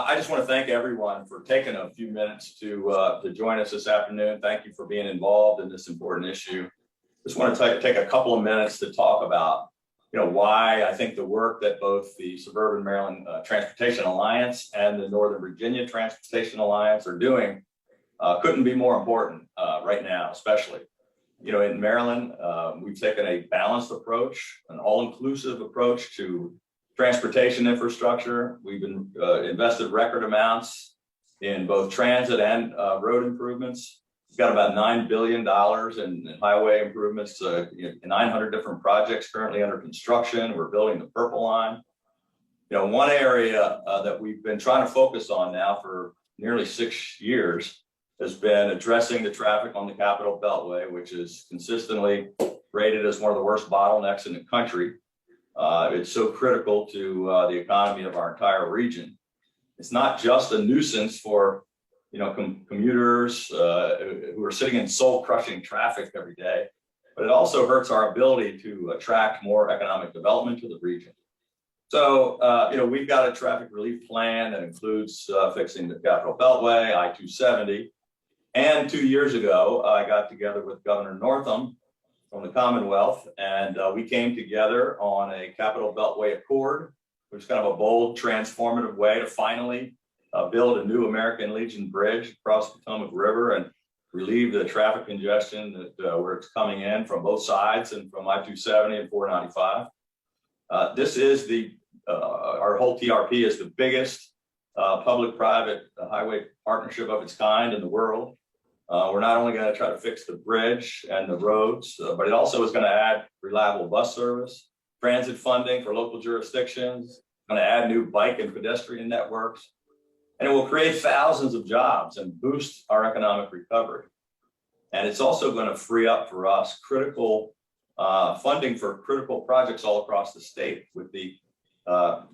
I just want to thank everyone for taking a few minutes to join us this afternoon. Thank you for being involved in this important issue. Just want to take a couple of minutes to talk about, why I think the work that both the Suburban Maryland Transportation Alliance and the Northern Virginia Transportation Alliance are doing couldn't be more important right now, especially. In Maryland, we've taken a balanced approach, an all-inclusive approach to transportation infrastructure. We've invested record amounts in both transit and road improvements. We've got about $9 billion in highway improvements, 900 different projects currently under construction. We're building the Purple Line. One area that we've been trying to focus on now for nearly 6 years has been addressing the traffic on the Capitol Beltway, which is consistently rated as one of the worst bottlenecks in the country. It's so critical to the economy of our entire region. It's not just a nuisance for commuters who are sitting in soul-crushing traffic every day, but it also hurts our ability to attract more economic development to the region. So, we've got a traffic relief plan that includes fixing the Capitol Beltway, I-270. And 2 years ago, I got together with Governor Northam from the Commonwealth, and we came together on a Capitol Beltway Accord, which is kind of a bold, transformative way to finally build a new American Legion bridge across the Potomac River and relieve the traffic congestion that where it's coming in from both sides and from I-270 and 495. This is our whole TRP is the biggest public-private highway partnership of its kind in the world. We're not only going to try to fix the bridge and the roads, but it also is going to add reliable bus service, transit funding for local jurisdictions, going to add new bike and pedestrian networks, and it will create thousands of jobs and boost our economic recovery. And it's also going to free up for us critical funding for critical projects all across the state with the $6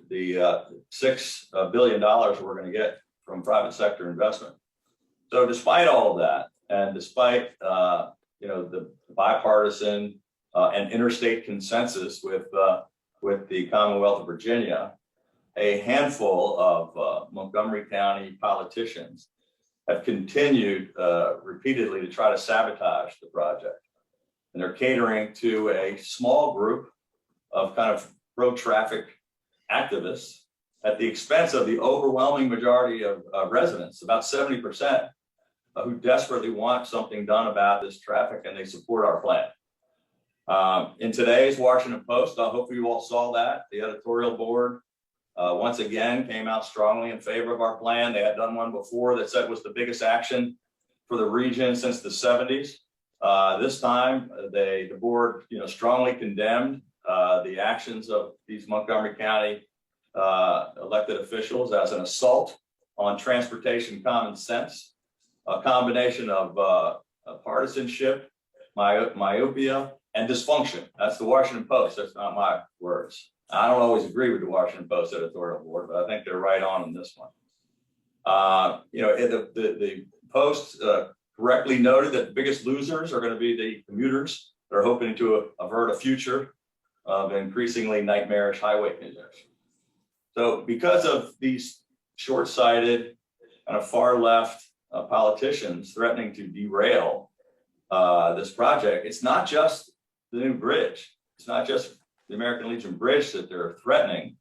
billion we're going to get from private sector investment. So despite all of that, and despite the bipartisan and interstate consensus with the Commonwealth of Virginia, a handful of Montgomery County politicians have continued repeatedly to try to sabotage the project. And they're catering to a small group of kind of pro-traffic activists at the expense of the overwhelming majority of residents, about 70%, who desperately want something done about this traffic, and they support our plan. In today's Washington Post, I hope you all saw that, the editorial board once again came out strongly in favor of our plan. They had done one before that said it was the biggest action for the region since the 70s. This time, the board strongly condemned the actions of these Montgomery County elected officials as an assault on transportation common sense, a combination of partisanship, myopia, and dysfunction. That's the Washington Post. That's not my words. I don't always agree with the Washington Post editorial board, but I think they're right on this one. The Post correctly noted that the biggest losers are going to be the commuters that are hoping to avert a future of increasingly nightmarish highway congestion. So because of these short-sighted, kind of far-left politicians threatening to derail this project, it's not just the new bridge. It's not just the American Legion Bridge that they're threatening,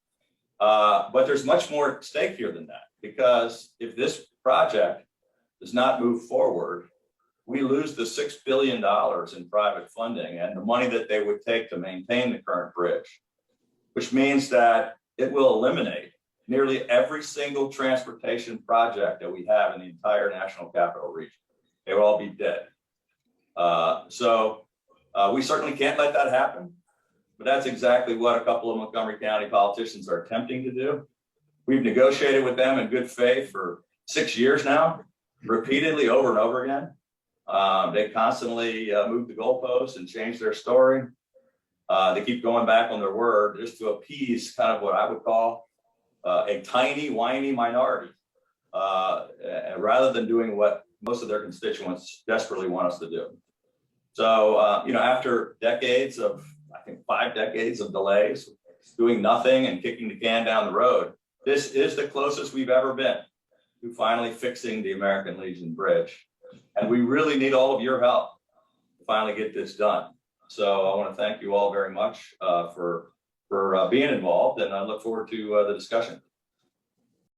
but there's much more at stake here than that. Because if this project does not move forward, we lose the $6 billion in private funding and the money that they would take to maintain the current bridge, which means that it will eliminate nearly every single transportation project that we have in the entire National Capital Region. They will all be dead. So we certainly can't let that happen, but that's exactly what a couple of Montgomery County politicians are attempting to do. We've negotiated with them in good faith for 6 years now, repeatedly over and over again. They constantly move the goalposts and change their story. They keep going back on their word just to appease kind of what I would call a tiny, whiny minority, rather than doing what most of their constituents desperately want us to do. So, after decades of, I think 5 decades of delays, doing nothing and kicking the can down the road, this is the closest we've ever been to finally fixing the American Legion Bridge. And we really need all of your help to finally get this done. So I want to thank you all very much for being involved, and I look forward to the discussion.